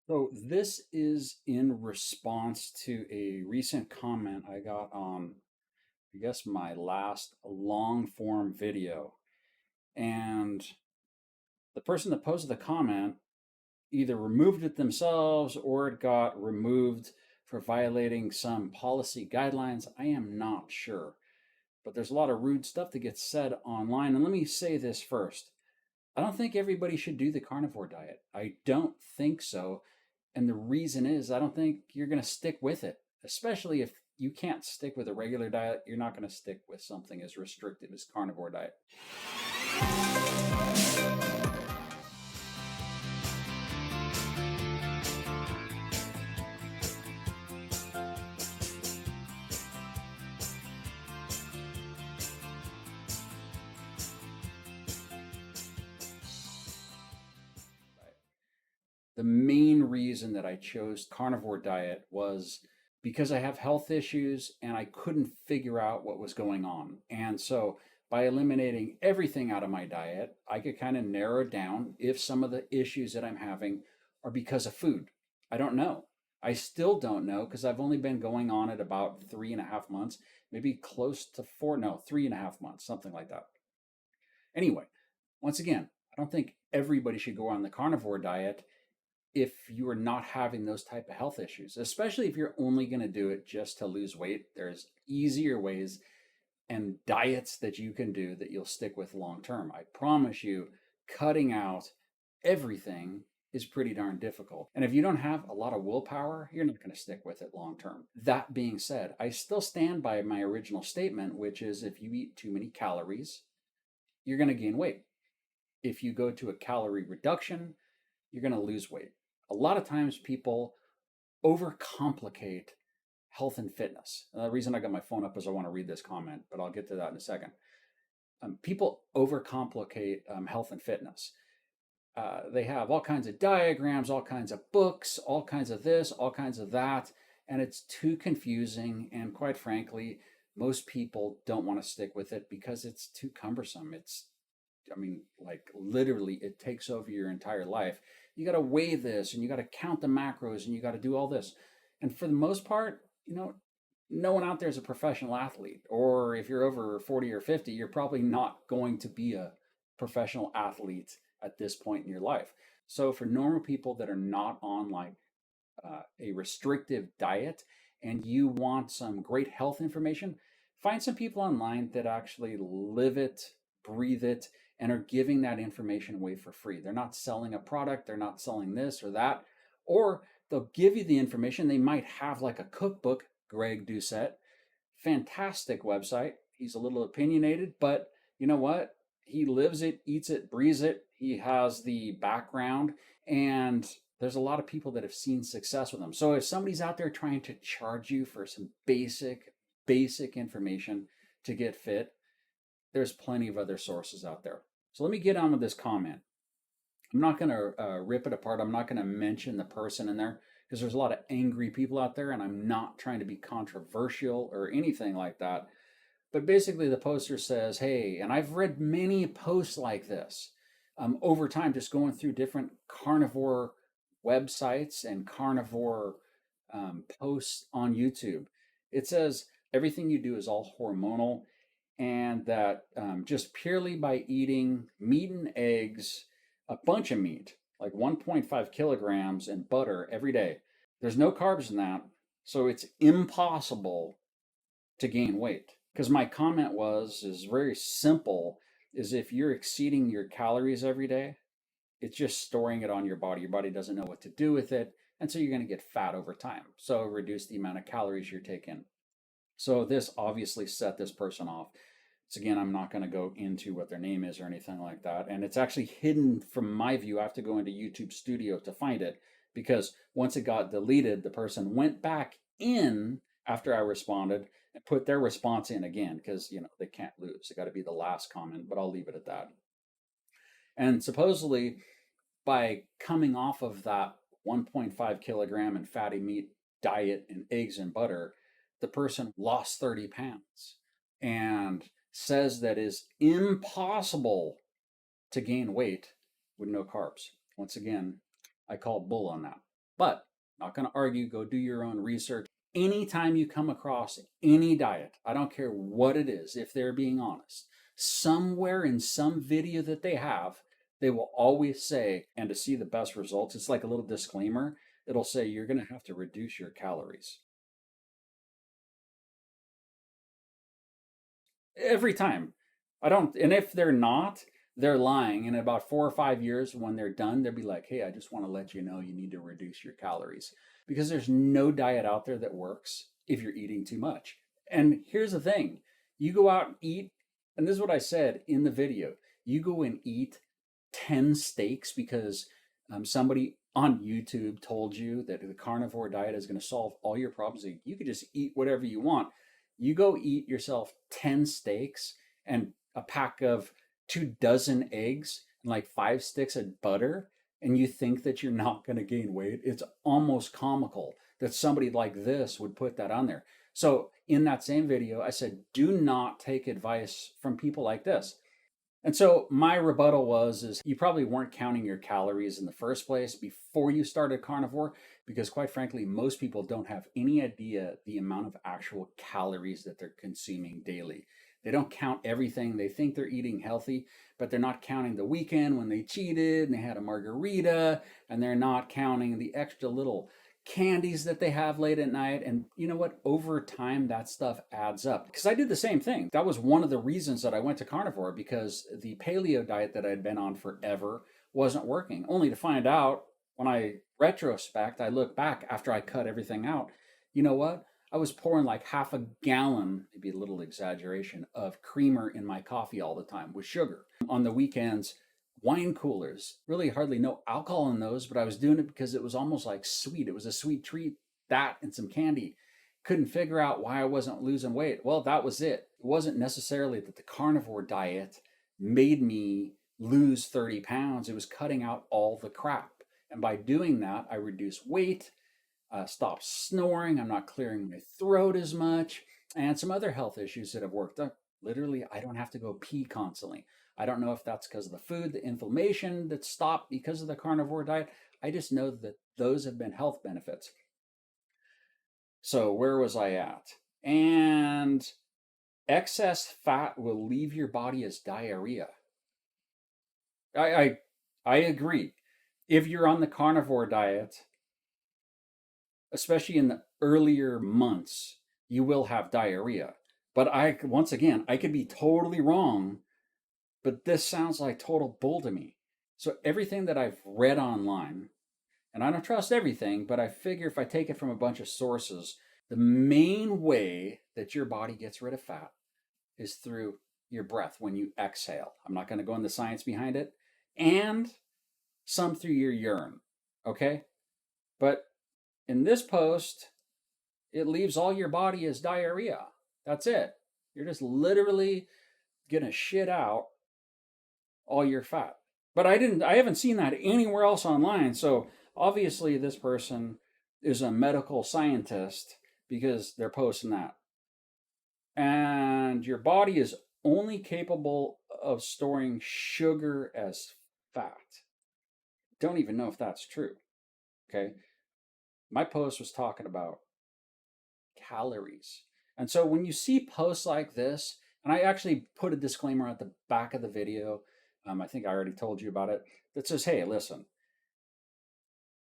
So this is in response to a recent comment I got on, I guess, my last long form video. And the person that posted the comment either removed it themselves or it got removed for violating some policy guidelines. I am not sure. But there's a lot of rude stuff that gets said online. And let me say this first. I don't think everybody should do the carnivore diet. I don't think so. And the reason is, I don't think you're going to stick with it, especially if you can't stick with a regular diet. You're not going to stick with something as restrictive as carnivore diet. The main reason that I chose carnivore diet was because I have health issues and I couldn't figure out what was going on. And so by eliminating everything out of my diet, I could kind of narrow down if some of the issues that I'm having are because of food. I don't know. I still don't know because I've only been going on it about 3.5 months, maybe close to four, no, 3.5 months, something like that. Anyway, once again, I don't think everybody should go on the carnivore diet if you are not having those type of health issues, especially if you're only going to do it just to lose weight. There's easier ways and diets that you can do that you'll stick with long term. I promise you, cutting out everything is pretty darn difficult. And if you don't have a lot of willpower, you're not going to stick with it long term. That being said, I still stand by my original statement, which is if you eat too many calories, you're going to gain weight. If you go to a calorie reduction, you're going to lose weight. A lot of times people overcomplicate health and fitness. The reason I got my phone up is I want to read this comment, but I'll get to that in a second. People overcomplicate health and fitness. They have all kinds of diagrams, all kinds of books, all kinds of this, all kinds of that, and it's too confusing. And quite frankly, most people don't want to stick with it because it's too cumbersome. I mean, like literally, it takes over your entire life. You got to weigh this and you got to count the macros and you got to do all this. And for the most part, no one out there is a professional athlete. Or if you're over 40 or 50, you're probably not going to be a professional athlete at this point in your life. So for normal people that are not on like a restrictive diet and you want some great health information, find some people online that actually live it, breathe it, and are giving that information away for free. They're not selling a product, they're not selling this or that, or they'll give you the information. They might have like a cookbook, Greg Doucette, fantastic website. He's a little opinionated, but you know what? He lives it, eats it, breathes it. He has the background, and there's a lot of people that have seen success with him. So if somebody's out there trying to charge you for some basic information to get fit, there's plenty of other sources out there. So let me get on with this comment. I'm not going to rip it apart. I'm not going to mention the person in there because there's a lot of angry people out there, and I'm not trying to be controversial or anything like that. But basically, the poster says, hey, and I've read many posts like this over time, just going through different carnivore websites and carnivore posts on YouTube. It says everything you do is all hormonal, and that just purely by eating meat and eggs, a bunch of meat, like 1.5 kilograms, and butter every day, there's no carbs in that. So it's impossible to gain weight. Because my comment is very simple, is if you're exceeding your calories every day, it's just storing it on your body. Your body doesn't know what to do with it. And so you're going to get fat over time. So reduce the amount of calories you're taking. So this obviously set this person off. So again, I'm not going to go into what their name is or anything like that. And it's actually hidden from my view. I have to go into YouTube Studio to find it because once it got deleted, the person went back in after I responded and put their response in again because they can't lose. It got to be the last comment, but I'll leave it at that. And supposedly, by coming off of that 1.5 kilogram and fatty meat diet and eggs and butter, the person lost 30 pounds and says that is impossible to gain weight with no carbs. Once again, I call bull on that. But not going to argue, go do your own research. Anytime you come across any diet, I don't care what it is, if they're being honest, somewhere in some video that they have, they will always say, and to see the best results, it's like a little disclaimer. It'll say you're going to have to reduce your calories. Every time. I don't, and if they're not, they're lying. In about 4 or 5 years, when they're done, they'll be like, hey, I just want to let you know you need to reduce your calories. Because there's no diet out there that works if you're eating too much. And here's the thing, you go out and eat, and this is what I said in the video, you go and eat 10 steaks because somebody on YouTube told you that the carnivore diet is going to solve all your problems. You could just eat whatever you want. You go eat yourself 10 steaks and a pack of 2 dozen eggs and like 5 sticks of butter, and you think that you're not going to gain weight. It's almost comical that somebody like this would put that on there. So in that same video, I said, do not take advice from people like this. And so my rebuttal is you probably weren't counting your calories in the first place before you started carnivore, because quite frankly, most people don't have any idea the amount of actual calories that they're consuming daily. They don't count everything. They think they're eating healthy, but they're not counting the weekend when they cheated and they had a margarita, and they're not counting the extra little candies that they have late at night. And you know what? Over time, that stuff adds up. Because I did the same thing. That was one of the reasons that I went to carnivore, because the paleo diet that I'd been on forever wasn't working. Only to find out when I retrospect, I look back after I cut everything out, you know what? I was pouring like half a gallon, maybe a little exaggeration, of creamer in my coffee all the time with sugar. On the weekends, wine coolers. Really hardly no alcohol in those, but I was doing it because it was almost like sweet. It was a sweet treat, that and some candy. Couldn't figure out why I wasn't losing weight. Well, that was it. It wasn't necessarily that the carnivore diet made me lose 30 pounds. It was cutting out all the crap. And by doing that, I reduced weight, stopped snoring. I'm not clearing my throat as much, and some other health issues that have worked. Literally, I don't have to go pee constantly. I don't know if that's because of the food, the inflammation that stopped because of the carnivore diet. I just know that those have been health benefits. So, where was I at? And excess fat will leave your body as diarrhea. I, I, I agree. If you're on the carnivore diet, especially in the earlier months, you will have diarrhea. But once again, I could be totally wrong, but this sounds like total bull to me. So everything that I've read online, and I don't trust everything, but I figure if I take it from a bunch of sources, the main way that your body gets rid of fat is through your breath when you exhale. I'm not going to go into the science behind it. And some through your urine. Okay? But in this post, it leaves all your body as diarrhea. That's it. You're just literally going to shit out all your fat. But I haven't seen that anywhere else online. So obviously this person is a medical scientist because they're posting that. And your body is only capable of storing sugar as fat. Don't even know if that's true. Okay. My post was talking about calories. And so when you see posts like this, and I actually put a disclaimer at the back of the video, I think I already told you about it, that says, hey, listen,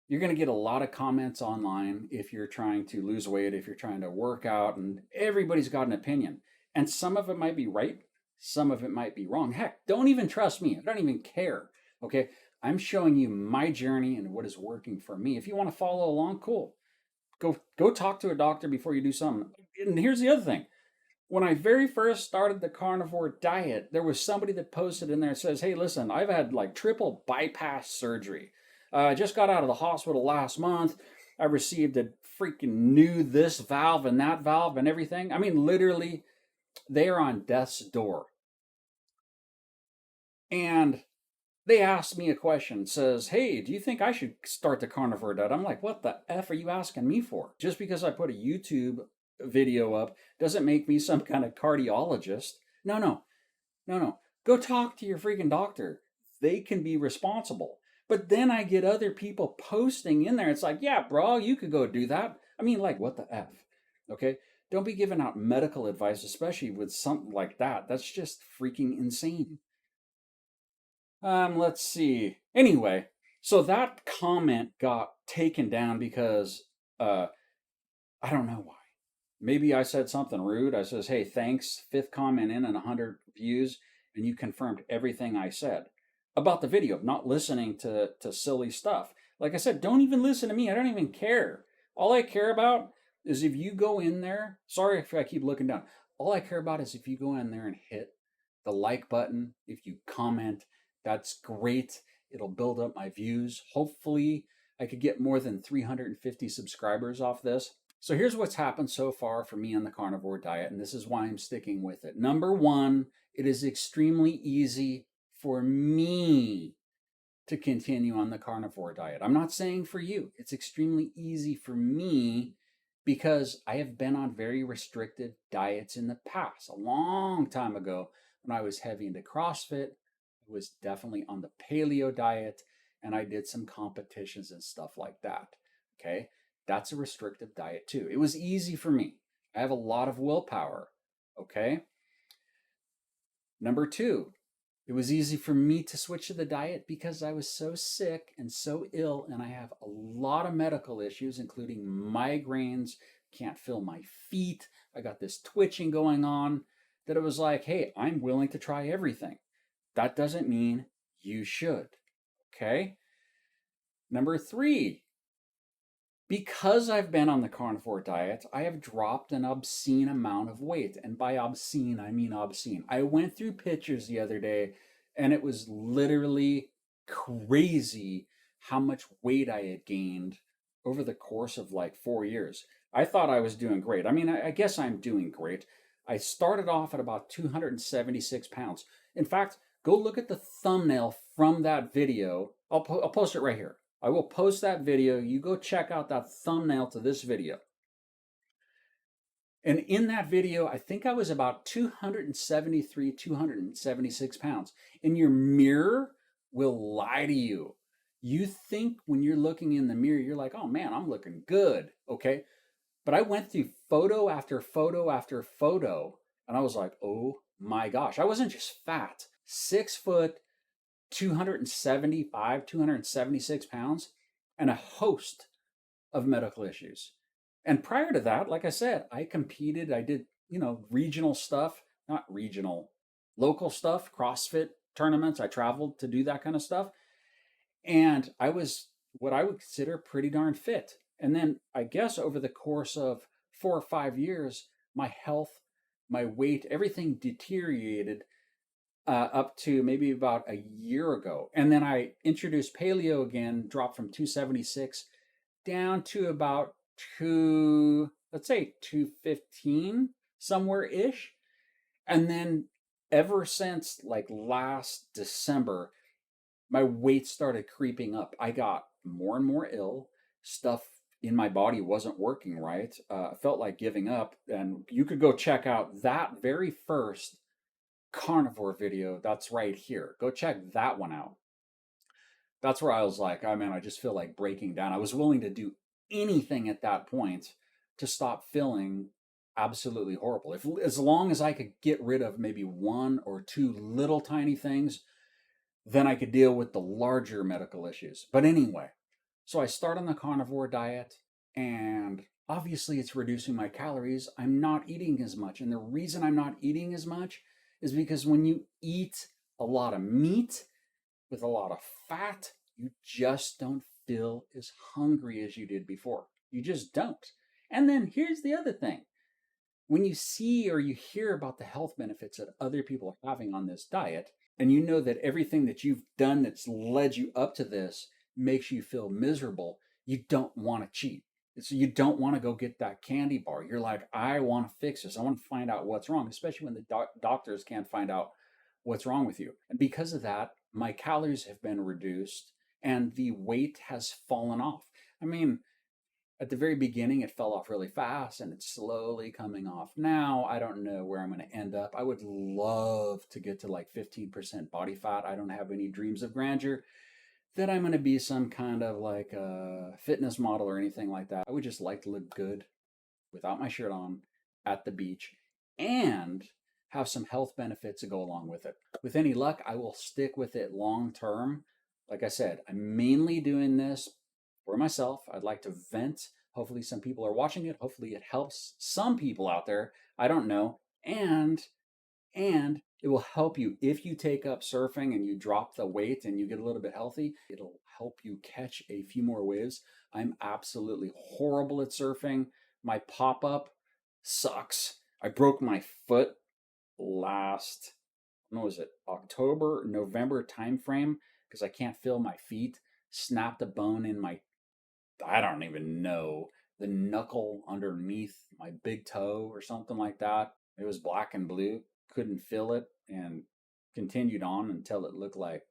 you're going to get a lot of comments online if you're trying to lose weight, if you're trying to work out, and everybody's got an opinion. And some of it might be right, some of it might be wrong. Heck, don't even trust me. I don't even care. Okay. I'm showing you my journey and what is working for me. If you want to follow along, cool. Go talk to a doctor before you do something. And here's the other thing. When I very first started the carnivore diet, there was somebody that posted in there and says, hey, listen, I've had like triple bypass surgery. I just got out of the hospital last month. I received a freaking new this valve and that valve and everything. I mean, literally, they are on death's door. And they asked me a question, says, hey, do you think I should start the carnivore diet? I'm like, what the F are you asking me for? Just because I put a YouTube video up doesn't make me some kind of cardiologist. No. Go talk to your freaking doctor. They can be responsible. But then I get other people posting in there. It's like, yeah, bro, you could go do that. I mean, like, what the F? Okay. Don't be giving out medical advice, especially with something like that. That's just freaking insane. Let's see. Anyway, so that comment got taken down because uh I don't know why. Maybe I said something rude. I says, "Hey, thanks. Fifth comment in and 100 views, and you confirmed everything I said about the video, not listening to silly stuff." Like I said, don't even listen to me. I don't even care. All I care about is if you go in there. Sorry if I keep looking down. All I care about is if you go in there and hit the like button, if you comment, that's great. It'll build up my views. Hopefully, I could get more than 350 subscribers off this. So here's what's happened so far for me on the carnivore diet, and this is why I'm sticking with it. Number one, it is extremely easy for me to continue on the carnivore diet. I'm not saying for you. It's extremely easy for me because I have been on very restrictive diets in the past. A long time ago, when I was heavy into CrossFit, I was definitely on the paleo diet and I did some competitions and stuff like that. Okay. That's a restrictive diet too. It was easy for me. I have a lot of willpower. Okay. Number two, it was easy for me to switch to the diet because I was so sick and so ill, and I have a lot of medical issues, including migraines, can't feel my feet. I got this twitching going on that it was like, hey, I'm willing to try everything. That doesn't mean you should. Okay. Number three, because I've been on the carnivore diet, I have dropped an obscene amount of weight. And by obscene, I mean obscene. I went through pictures the other day and it was literally crazy how much weight I had gained over the course of like 4 years. I thought I was doing great. I mean, I guess I'm doing great. I started off at about 276 pounds. In fact, go look at the thumbnail from that video. I'll post it right here. I will post that video. You go check out that thumbnail to this video. And in that video, I think I was about 273, 276 pounds. And your mirror will lie to you. You think when you're looking in the mirror, you're like, oh man, I'm looking good. Okay. But I went through photo after photo after photo. And I was like, oh my gosh. I wasn't just fat, 6 foot, 275, 276 pounds, and a host of medical issues. And prior to that, like I said, I competed. I did, regional stuff, not regional, local stuff, CrossFit tournaments. I traveled to do that kind of stuff. And I was what I would consider pretty darn fit. And then I guess over the course of 4 or 5 years, my health, my weight, everything deteriorated up to maybe about a year ago. And then I introduced paleo again, dropped from 276 down to about let's say 215 somewhere ish. And then ever since like last December, my weight started creeping up. I got more and more ill. Stuff in my body wasn't working right. I felt like giving up. And you could go check out that very first carnivore video that's right here. Go check that one out. That's where I was like, oh man, I just feel like breaking down. I was willing to do anything at that point to stop feeling absolutely horrible. If as long as I could get rid of maybe one or two little tiny things, then I could deal with the larger medical issues. But anyway, so I start on the carnivore diet and obviously it's reducing my calories. I'm not eating as much. And the reason I'm not eating as much is because when you eat a lot of meat with a lot of fat, you just don't feel as hungry as you did before. You just don't. And then here's the other thing. When you see or you hear about the health benefits that other people are having on this diet, and you know that everything that you've done that's led you up to this makes you feel miserable, you don't want to cheat. So you don't want to go get that candy bar. You're like, I want to fix this. I want to find out what's wrong, especially when the doctors can't find out what's wrong with you. And because of that, my calories have been reduced and the weight has fallen off. I mean, at the very beginning, it fell off really fast and it's slowly coming off. Now, I don't know where I'm going to end up. I would love to get to like 15% body fat. I don't have any dreams of grandeur. that I'm going to be some kind of like a fitness model or anything like that. I would just like to look good without my shirt on at the beach and have some health benefits to go along with it. With any luck, I will stick with it long term. Like I said, I'm mainly doing this for myself. I'd like to vent. Hopefully, some people are watching it. Hopefully, it helps some people out there. I don't know. And it will help you if you take up surfing and you drop the weight and you get a little bit healthy. It'll help you catch a few more waves. I'm absolutely horrible at surfing. My pop up sucks. I broke my foot last, when was it, October, November timeframe, because I can't feel my feet. Snapped a bone in my, I don't even know, the knuckle underneath my big toe or something like that. It was black and blue, couldn't feel it, and continued on until it looked like,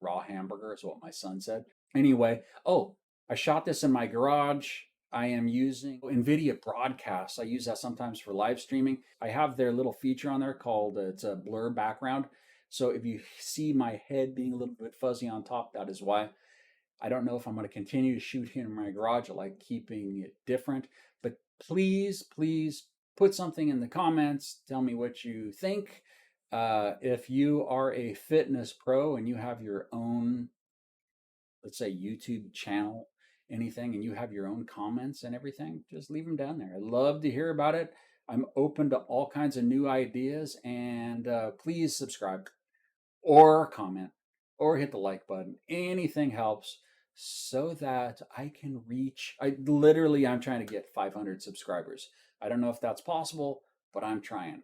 raw hamburger, is what my son said. Anyway, oh, I shot this in my garage. I am using NVIDIA Broadcast. I use that sometimes for live streaming. I have their little feature on there called it's a blur background. So if you see my head being a little bit fuzzy on top, that is why. I don't know if I'm going to continue to shoot here in my garage. I like keeping it different. But please, please put something in the comments. Tell me what you think. If you are a fitness pro and you have your own, let's say, YouTube channel, anything, and you have your own comments and everything, just leave them down there. I'd love to hear about it. I'm open to all kinds of new ideas. And please subscribe or comment or hit the like button. Anything helps so that I can reach. I'm trying to get 500 subscribers. I don't know if that's possible, but I'm trying.